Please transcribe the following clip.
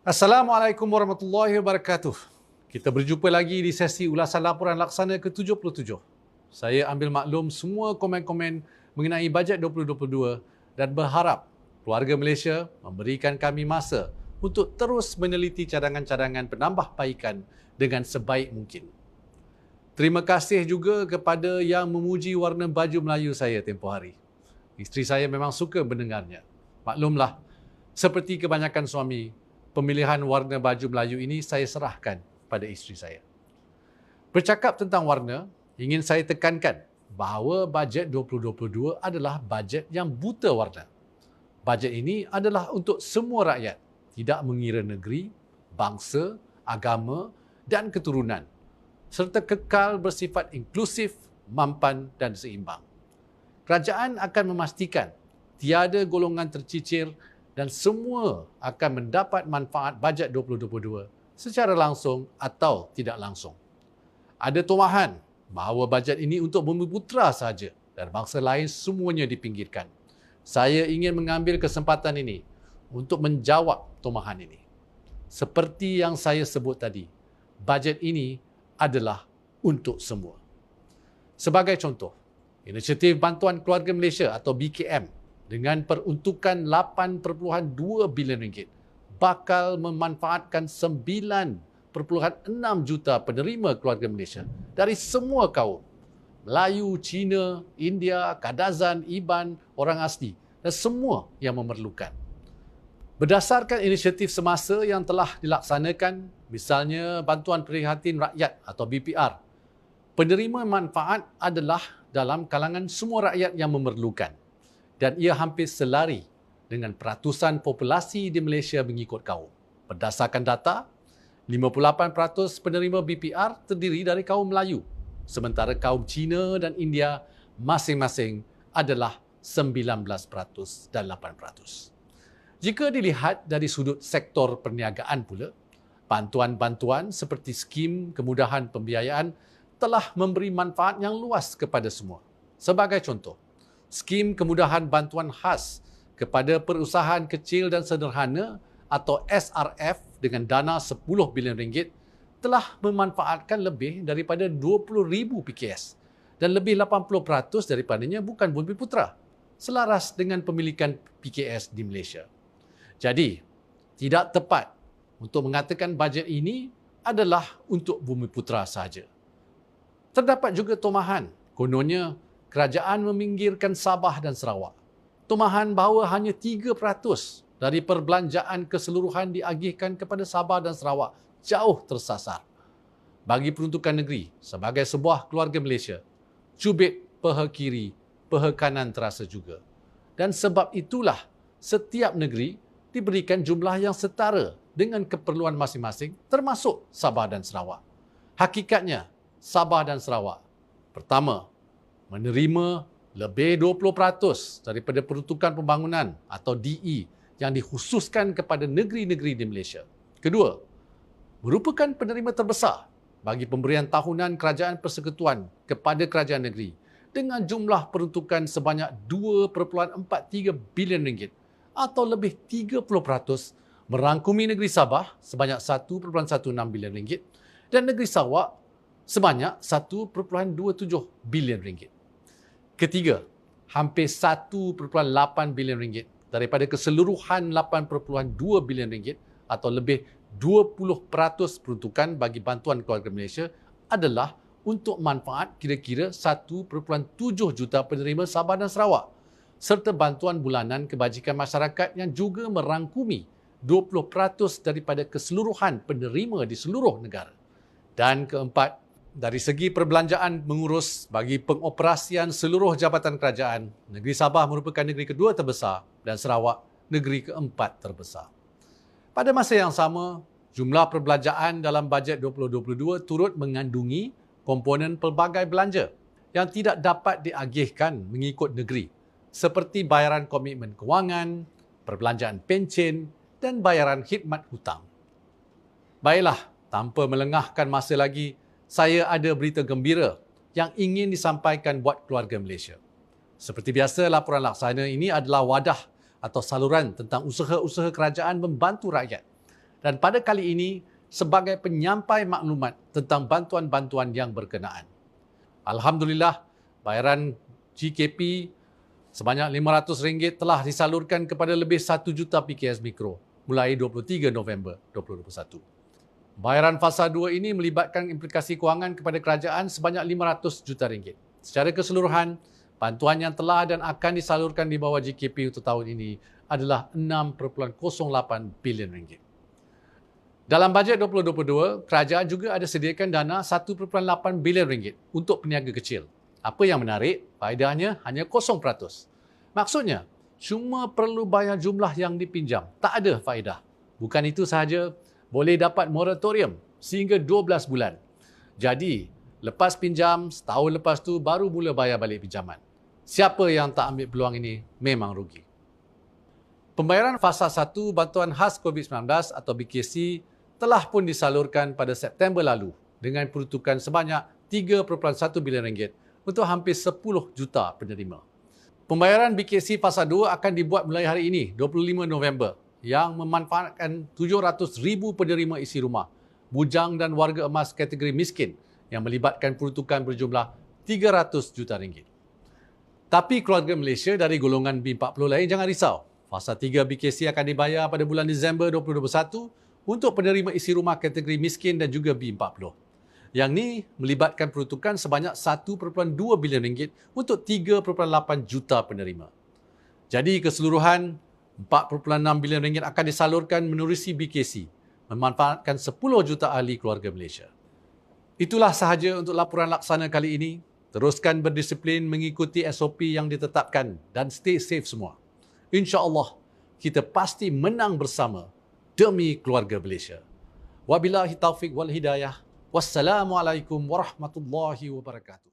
Assalamualaikum warahmatullahi wabarakatuh. Kita berjumpa lagi di sesi ulasan laporan laksana ke-77. Saya ambil maklum semua komen-komen mengenai bajet 2022 dan berharap keluarga Malaysia memberikan kami masa untuk terus meneliti cadangan-cadangan penambahbaikan dengan sebaik mungkin. Terima kasih juga kepada yang memuji warna baju Melayu saya tempoh hari. Isteri saya memang suka mendengarnya. Maklumlah, seperti kebanyakan suami, pemilihan warna baju Melayu ini saya serahkan pada isteri saya. Bercakap tentang warna, ingin saya tekankan bahawa bajet 2022 adalah bajet yang buta warna. Bajet ini adalah untuk semua rakyat, tidak mengira negeri, bangsa, agama dan keturunan, serta kekal bersifat inklusif, mampan dan seimbang. Kerajaan akan memastikan tiada golongan tercicir dan semua akan mendapat manfaat bajet 2022 secara langsung atau tidak langsung. Ada tomahan bahawa bajet ini untuk Bumiputera sahaja dan bangsa lain semuanya dipinggirkan. Saya ingin mengambil kesempatan ini untuk menjawab tomahan ini. Seperti yang saya sebut tadi, bajet ini adalah untuk semua. Sebagai contoh, Inisiatif Bantuan Keluarga Malaysia atau BKM dengan peruntukan 8.2 bilion ringgit bakal memanfaatkan 9.6 juta penerima keluarga Malaysia dari semua kaum, Melayu, Cina, India, Kadazan, Iban, orang asli dan semua yang memerlukan. Berdasarkan inisiatif semasa yang telah dilaksanakan, misalnya Bantuan Prihatin Rakyat atau BPR, penerima manfaat adalah dalam kalangan semua rakyat yang memerlukan. Dan ia hampir selari dengan peratusan populasi di Malaysia mengikut kaum. Berdasarkan data, 58% penerima BPR terdiri dari kaum Melayu, sementara kaum Cina dan India masing-masing adalah 19% dan 8%. Jika dilihat dari sudut sektor perniagaan pula, bantuan-bantuan seperti skim kemudahan pembiayaan telah memberi manfaat yang luas kepada semua. Sebagai contoh, skim kemudahan bantuan khas kepada perusahaan kecil dan sederhana atau SRF dengan dana 10 bilion ringgit telah memanfaatkan lebih daripada 20,000 PKS dan lebih 80% daripadanya bukan Bumiputera, selaras dengan pemilikan PKS di Malaysia. Jadi, tidak tepat untuk mengatakan bajet ini adalah untuk Bumiputera sahaja. Terdapat juga tomahan, kononnya kerajaan meminggirkan Sabah dan Sarawak. Tomahan bahawa hanya 3% dari perbelanjaan keseluruhan diagihkan kepada Sabah dan Sarawak jauh tersasar. Bagi peruntukan negeri sebagai sebuah keluarga Malaysia, cubit peha kiri, peha kanan terasa juga. Dan sebab itulah setiap negeri diberikan jumlah yang setara dengan keperluan masing-masing termasuk Sabah dan Sarawak. Hakikatnya, Sabah dan Sarawak, pertama, menerima lebih 20% daripada peruntukan pembangunan atau DE yang dikhususkan kepada negeri-negeri di Malaysia. Kedua, merupakan penerima terbesar bagi pemberian tahunan kerajaan persekutuan kepada kerajaan negeri dengan jumlah peruntukan sebanyak 2.43 bilion ringgit atau lebih 30% merangkumi negeri Sabah sebanyak 1.16 bilion ringgit dan negeri Sarawak sebanyak 1.27 bilion ringgit. Ketiga, hampir 1.8 bilion ringgit daripada keseluruhan 8.2 bilion ringgit atau lebih 20% peruntukan bagi bantuan keluarga Malaysia adalah untuk manfaat kira-kira 1.7 juta penerima Sabah dan Sarawak serta bantuan bulanan kebajikan masyarakat yang juga merangkumi 20% daripada keseluruhan penerima di seluruh negara. Dan keempat, dari segi perbelanjaan mengurus bagi pengoperasian seluruh jabatan kerajaan, negeri Sabah merupakan negeri kedua terbesar dan Sarawak negeri keempat terbesar. Pada masa yang sama, jumlah perbelanjaan dalam bajet 2022 turut mengandungi komponen pelbagai belanja yang tidak dapat diagihkan mengikut negeri seperti bayaran komitmen kewangan, perbelanjaan pencen dan bayaran khidmat hutang. Baiklah, tanpa melengahkan masa lagi, saya ada berita gembira yang ingin disampaikan buat keluarga Malaysia. Seperti biasa, laporan laksana ini adalah wadah atau saluran tentang usaha-usaha kerajaan membantu rakyat. dan pada kali ini sebagai penyampai maklumat tentang bantuan-bantuan yang berkenaan. Alhamdulillah, bayaran GKP sebanyak RM500 telah disalurkan kepada lebih 1 juta PKS Mikro mulai 23 November 2021. Bayaran fasa 2 ini melibatkan implikasi kewangan kepada kerajaan sebanyak RM500 juta. Secara keseluruhan, bantuan yang telah dan akan disalurkan di bawah GKP untuk tahun ini adalah RM6.08 bilion. Dalam bajet 2022, kerajaan juga ada sediakan dana RM1.8 bilion untuk peniaga kecil. Apa yang menarik, faedahnya hanya 0%. Maksudnya, cuma perlu bayar jumlah yang dipinjam, tak ada faedah. Bukan itu sahaja, boleh dapat moratorium sehingga 12 bulan. Jadi, lepas pinjam, setahun lepas tu baru mula bayar balik pinjaman. Siapa yang tak ambil peluang ini memang rugi. Pembayaran fasa 1 bantuan khas COVID-19 atau BKC telah pun disalurkan pada September lalu dengan peruntukan sebanyak RM3.1 bilion untuk hampir 10 juta penerima. Pembayaran BKC fasa 2 akan dibuat mulai hari ini, 25 November, yang memanfaatkan 700,000 penerima isi rumah, bujang dan warga emas kategori miskin yang melibatkan peruntukan berjumlah RM300 juta. Tapi keluarga Malaysia dari golongan B40 lain jangan risau. Fasa 3 BKC akan dibayar pada bulan Disember 2021 untuk penerima isi rumah kategori miskin dan juga B40. Yang ni melibatkan peruntukan sebanyak RM1.2 bilion untuk 3.8 juta penerima. Jadi keseluruhan RM4.6 bilion akan disalurkan menerusi BKC, memanfaatkan 10 juta ahli keluarga Malaysia. Itulah sahaja untuk laporan laksana kali ini. Teruskan berdisiplin mengikuti SOP yang ditetapkan dan stay safe semua. InsyaAllah, kita pasti menang bersama demi keluarga Malaysia. Wabillahi taufiq wal hidayah. Wassalamualaikum warahmatullahi wabarakatuh.